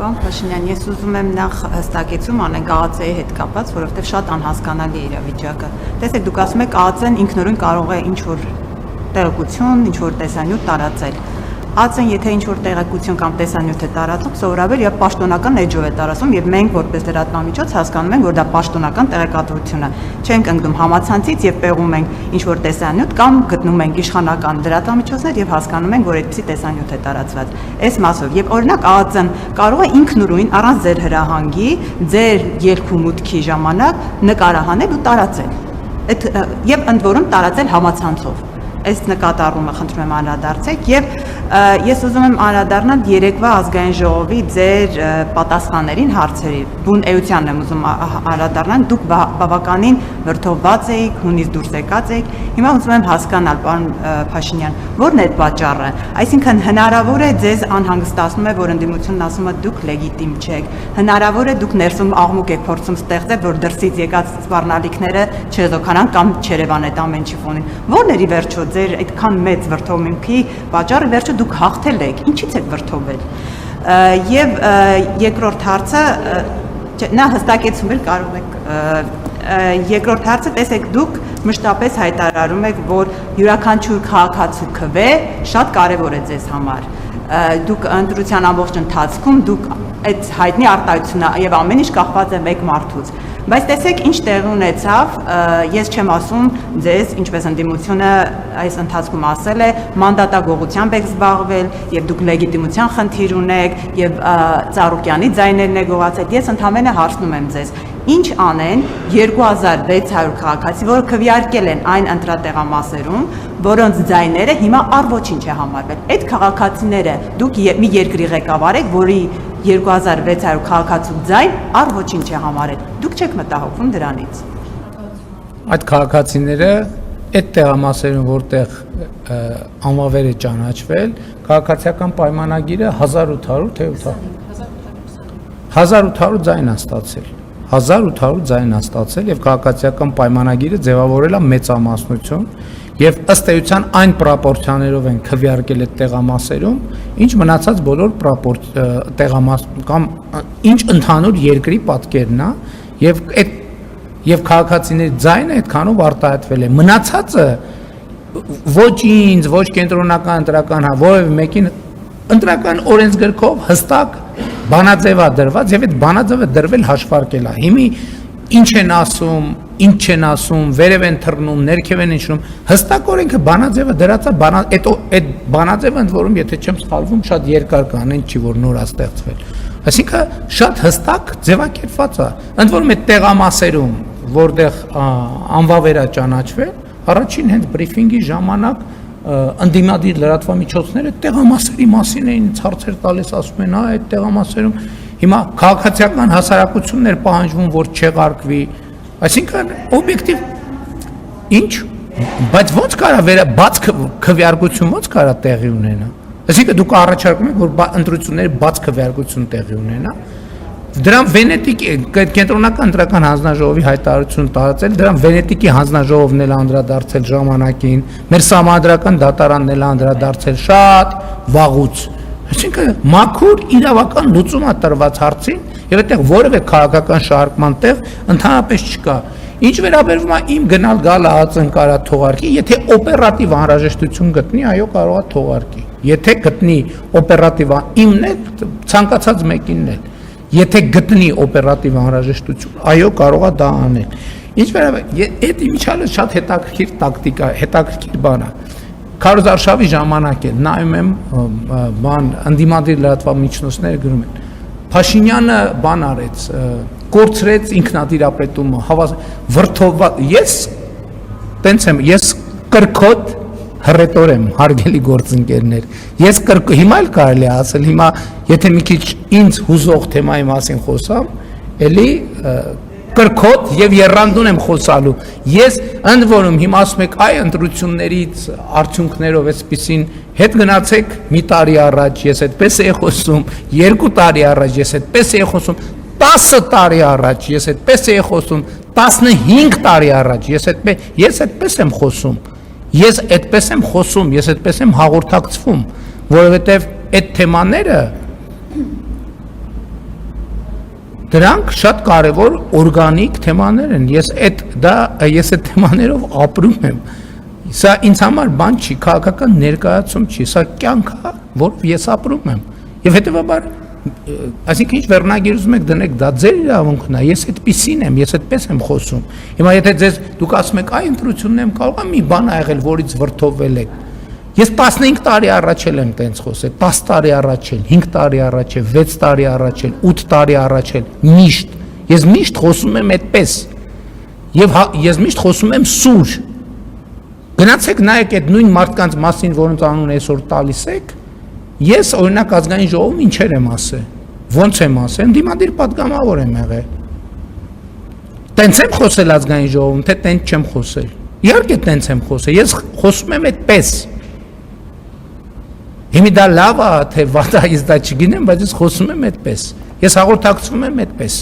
Պարոն Փաշինյան, ես ուզում եմ նախ հստակեցում անենք ԱԱՑ-ի հետ կապված, որովհետև շատ անհասկանալի է իրավիճակը։ Տեսեք, դուք ասում եք ԱԱՑ-ն ինքնուրույն կարող է ինչ-որ տեղեկություն, ինչ-որ տեսանյութ տարածել։ ԱԱՑ-ն եթե ինչ-որ տեղեկություն կամ տեսանյութ է տարածում, սովորաբար եւ պաշտոնական էջով է տարածում եւ մենք որպես լրատվամիջոց հասկանում ենք, որ դա պաշտոնական տեղեկատվություն է։ Չենք ընկնում համացանցից եւ պեղում ենք ինչ-որ տեսանյութ կամ գտնում ենք իշխանական լրատվամիջոցներ եւ հասկանում ենք, որ այդպիսի տեսանյութ է տարածված։ Այս մասով եւ օրինակ ԱԱՑ-ն կարող է ինքնուրույն առանց ձեր հրահանգի, ձեր ելք ու մուտքի ժամանակ նկարահանել ու տարածել։ Եվ ընդ որում տարածել համացանցով։ Այս նկատառումը խնդրում եմ անդրադարձեք եւ ես ուզում եմ անդրադառնալ երեկվա ազգային ժողովի ձեր պատասխաններին հարցերի։ Բուն էությանն եմ ուզում անդրադառնալ, դուք բավականին վրդովված էիք, հունից դուրս եկած էիք։ Հիմա ուզում եմ հասկանալ, պարոն Փաշինյան, ո՞րն է պատճառը։ Այսինքն հնարավոր է ձեզ անհանգստացնում է, որ ընդդիմությունն ասում է դուք լեգիտիմ չեք։ Հնարավոր է դուք ներսում աղմուկ եք փորձում ստեղծել, որ դրսից եկած սպառնալիքները չեզոքանան կամ չերևան այդ ամեն ինչի ֆոնին։ Ո՞րն է ի վերջո ձեր այդքան մեծ վրդովմունքի պատճառը, վերջը դուք հաղթել եք, ինչից եք վրդովել։ Եվ երկրորդ հարցը, նա հստակեցում էլ կարող եք, երկրորդ հարցը, տեսեք, դուք մշտապես հայտարարում եք, որ յուրաքանչյուր քաղաքացու քվե շատ կարևոր է ձեզ համար։ Դուք ընտրության ամբողջ ընթացքում դուք այդ հայտնի արտահայտությունը եւ ամեն ինչ կախված է մեկ մարդուց։ Բայց տեսեք ինչ տեղի ունեցավ, ես չեմ ասում ձեզ, ինչպես ընդդիմությունը այս ընթացքում ասել է, մանդատագողությամբ եք զբաղվել եւ դուք լեգիտիմության խնդիր ունեք եւ Ծառուկյանի ձայներն եք գողացել։ Ես ընդհանրապես հարցնում եմ ձեզ, ինչ անեն 2600 քաղաքացի, որը քվեարկել են այն ընտրատեղամասերում, որոնց ձայները հիմա առ-ոչինչ է համարվել։ Այդ քաղաքացիները դուք մի երկրի ղեկավար եք, որի 2600 քաղաքացու ձայն առ-ոչինչ է համարել։ Դուք չեք մտահոգվում դրանից։ Այդ քաղաքացիները այդ տեղամասերում, որտեղ անվավեր է ճանաչվել, քաղաքացիական պայմանագիրը 1800 թե 1800 ձայն է ստացել։ 1800 ձայն է ստացել եւ քաղաքացիական պայմանագիրը ձևավորել է մեծամասնություն եւ ըստ էության այն պրոպորցիաներով են քվեարկել այդ տեղամասերում, ինչ մնացած բոլոր տեղամաս կամ ինչ ընդհանուր երկրի պատկերն է եւ քաղաքացիների ձայնը այդքանով արտահայտվել է։ Մնացածը ոչ ինձ, ոչ կենտրոնական ընտրական, որևէ մեկին ընտրական օրենսգրքով հստակ բանաձև է դրված եւ այդ բանաձևը դրվել հաշվարկել է։ Հիմի ինչ են ասում, ինչ չեն ասում, վերև են թռնում, ներքև են իջնում, հստակ օրենքը բանաձևը դրած է, այդ բանաձևը ընդ որում, եթե չեմ սխալվում, շատ երկար կանեն չի, որ նոր է ստեղծվել։ Այսինքն շատ հստակ ձևակերպված է։ Ընդ որում այդ տեղամասերում, որտեղ անվավեր է ճանաչվել, առաջին հենց բրիֆինգի ժամանակ ընդդիմադիր լրատվամիջոցները տեղամասերի մասին էին հարցեր տալիս, ասում են, այդ տեղամասերում հիմա քաղաքացիական հասարակություններ պահանջվում, որ չեղարկվի, այսինքն օբյեկտիվ ինչ, բայց ո՞նց կարա բաց քվեարկություն ո՞նց կարա տեղի ունենա։ Այսինքն դուք առաջարկում եք, որ ընտրությունների բաց քվեարկություն տեղի ունենա։ Դրան Վենետիկի կենտրոնական ընտրական հանձնաժողովի հայտարարություն տարածել, դրան Վենետիկի հանձնաժողովն էլ անդրադարձել ժամանակին, մեր սահմանադրական դատարանն էլ անդրադարձել շատ վաղուց։ Այսինքն մաքուր իրավական լուծում է տրված հարցին եւ այդտեղ որևէ քաղաքական շարժման տեղ ընդհանրապես չկա։ Ինչ վերաբերվում է իմ գնալ գալը ԱԱՑ-ն կարա թողարկի, եթե օպերատիվ անհրաժեշտություն գտնի, այո, կարող է թողարկի։ Եթե գտնի օպերատիվ իմն է, ցանկացած մեկինն է։ Եթե գտնի օպերատիվ անհրաժեշտություն, այո, կարող է դա անել։ Ինչ վերաբերում է, այդ իմիջիալը շատ հետաքրքիր տակտիկա, հետաքրքիր բան է։ Քարոզ Արշավի ժամանակ է նայում եմ ընդդիմադիր լրատվամիջոցները գրում են Փաշինյանը բան արեց, կորցրեց ինքնատիրապետումը, վրդովված, ես կրկոտ հռետոր եմ, հարգելի գործընկերներ, ես հիմա էլ կարելի է ասել, հիմա եթե մի քիչ ինձ հուզող թեմայի մասին խոսամ, էլի կրկոտ եւ եռանդուն եմ խոսալու, ես ընդ որում հիմա ասում եք այ ընտրություններից արդյունքներով այսպեսին հետ գնացեք մի տարի առաջ, ես այդպես էի խոսում, 2 տարի առաջ ես այդպես էի խոսում, 10 տարի առաջ ես այդպես էի խոսում, 15 տարի առաջ ես այդպես եմ խոսում, ես այդպես եմ հաղորդակցվում, որովհետև այդ թեմաները Դրանք շատ կարևոր օրգանիկ թեմաներ են։ Ես այդ թեմաներով ապրում եմ։ Սա ինձ համար բան չի, քաղաքական ներկայացում չի, սա կյանք է, որով ես ապրում եմ։ Եվ հետևաբար, այսինքն ինչ վերնագիր ուզում եք դնեք, դա ձեր իրավունքն է, ես այդպեսին եմ, ես այդպես եմ խոսում։ Հիմա եթե դուք ասում եք, այ ընտրությունն եմ կարող, մի բան ա եղել, որից վրդովել եք։ Ես 15 տարի առաջ եմ տենց խոսել, 10 տարի առաջ էլ, 5 տարի առաջ էլ, 6 տարի առաջ էլ, 8 տարի առաջ էլ, միշտ։ Ես միշտ խոսում եմ այդպես։ Եվ ես միշտ խոսում եմ սուր։ Գնացեք նայեք այդ նույն մարդկանց մասին, որոնց անուն այսօր տալիս եք, ես օրինակ ազգային ժողովում ինչեր եմ ասել։ Ոնց եմ ասել, ընդդիմադիր պատգամավոր եմ եղել։ Տենց եմ խոսել ազգային ժողովում, թե տենց չեմ խոսել։ Իհարկե տենց եմ խոսել, ես խոսում եմ այդպես։ Հիմա դա լավ է, թե վատ է, ես դա չգիտեմ, բայց ես խոսում եմ այդպես։ Ես հաղորդակցվում եմ այդպես։